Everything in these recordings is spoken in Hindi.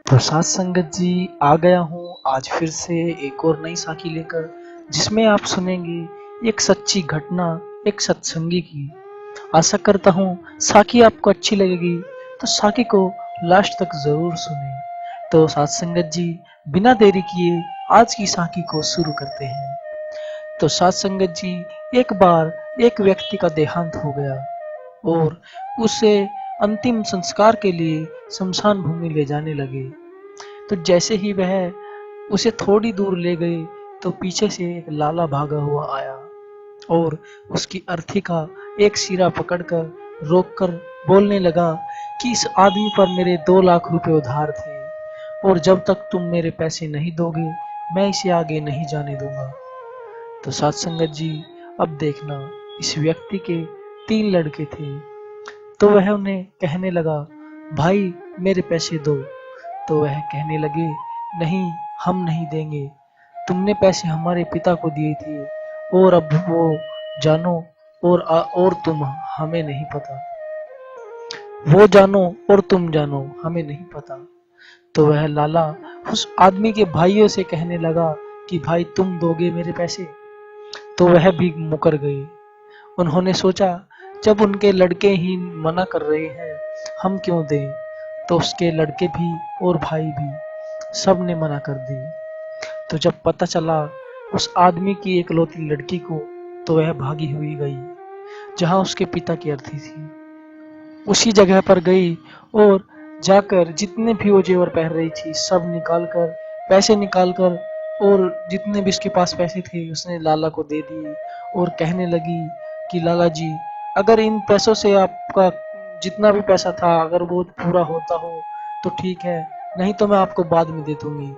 तो साथ संगत जी आ गया हूँ आज फिर से एक और नई साखी लेकर, जिसमें आप सुनेंगे एक सच्ची घटना एक सत्संगी की। आशा करता हूँ साखी आपको अच्छी लगेगी, तो साखी को लास्ट तक जरूर सुने। तो साथ संगत जी बिना देरी किए आज की साखी को शुरू करते हैं। तो साथ संगत जी एक बार एक व्यक्ति का देहांत हो गया और उसे अंतिम संस्कार के लिए शमशान भूमि ले जाने लगे। तो जैसे ही वह उसे थोड़ी दूर ले गए तो पीछे से एक लाला भागा हुआ आया और उसकी अर्थी का एक सिरा पकड़कर रोककर बोलने लगा कि इस आदमी पर मेरे 2 लाख रुपए उधार थे और जब तक तुम मेरे पैसे नहीं दोगे मैं इसे आगे नहीं जाने दूंगा। तो साथ संगत जी अब देखना, इस व्यक्ति के 3 लड़के थे। तो वह उन्हें कहने लगा, भाई मेरे पैसे दो। तो वह कहने लगे, नहीं हम नहीं देंगे, तुमने पैसे हमारे पिता को दिए थे और अब वो जानो और तुम हमें नहीं पता, वो जानो और तुम जानो हमें नहीं पता। तो वह लाला उस आदमी के भाइयों से कहने लगा कि भाई तुम दोगे मेरे पैसे। तो वह भी मुकर गए। उन्होंने सोचा जब उनके लड़के ही मना कर रहे हैं हम क्यों दें। तो उसके लड़के भी और भाई भी सब ने मना कर दी। तो जब पता चला उस आदमी की एकलौती लड़की को, तो वह भागी हुई गई जहां उसके पिता की अर्थी थी। उसी जगह पर गई और जाकर जितने भी वो जेवर पहन रही थी सब निकालकर, पैसे निकालकर और जितने भी उसके पास पैसे थे उसने लाला को दे दिए और कहने लगी कि लाला जी अगर इन पैसों से आपका जितना भी पैसा था अगर वो पूरा होता हो तो ठीक है, नहीं तो मैं आपको बाद में दे दूंगी।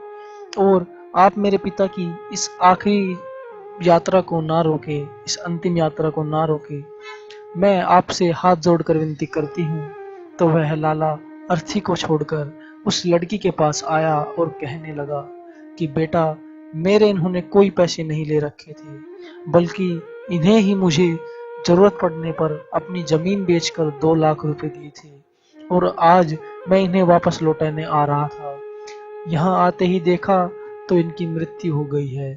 और आप मेरे पिता की इस आखिरी यात्रा को ना रोके, इस अंतिम यात्रा को ना रोके, मैं आपसे हाथ जोड़कर विनती करती हूँ। तो वह लाला अर्थी को छोड़कर उस लड़की के पास आया और कहने लगा कि बेटा मेरे इन्होंने कोई पैसे नहीं ले रखे थे, बल्कि इन्हें ही मुझे जरूरत पड़ने पर अपनी जमीन बेचकर 2 लाख रुपए दिए थे और आज मैं इन्हें वापस लौटाने आ रहा था। यहाँ आते ही देखा तो इनकी मृत्यु हो गई है।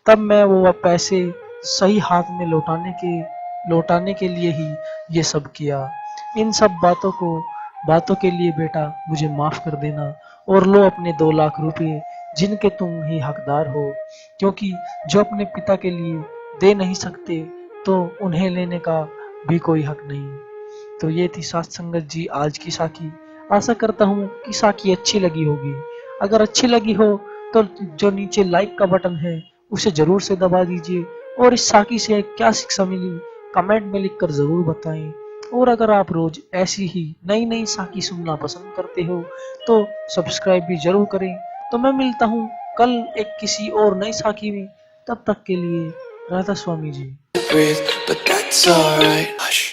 तब मैं वो पैसे सही हाथ में लौटाने के लिए ही ये सब किया। इन सब बातों के लिए बेटा मुझे माफ कर देना और लो अपने 2 लाख रुपए जिनके तुम ही हकदार हो, क्योंकि जो अपने पिता के लिए दे नहीं सकते तो उन्हें लेने का भी कोई हक नहीं। तो ये थी साथ संगत जी आज की साखी। आशा करता हूँ कि साखी अच्छी लगी होगी। अगर अच्छी लगी हो तो जो नीचे लाइक का बटन है उसे जरूर से दबा दीजिए और इस साखी से क्या शिक्षा मिली कमेंट में लिखकर जरूर बताएं। और अगर आप रोज ऐसी ही नई नई साखी सुनना पसंद करते हो तो सब्सक्राइब भी जरूर करें। तो मैं मिलता हूँ कल एक किसी और नई साखी में, तब तक के लिए Radha Swami ji. Breathe, but that's alright. Hush.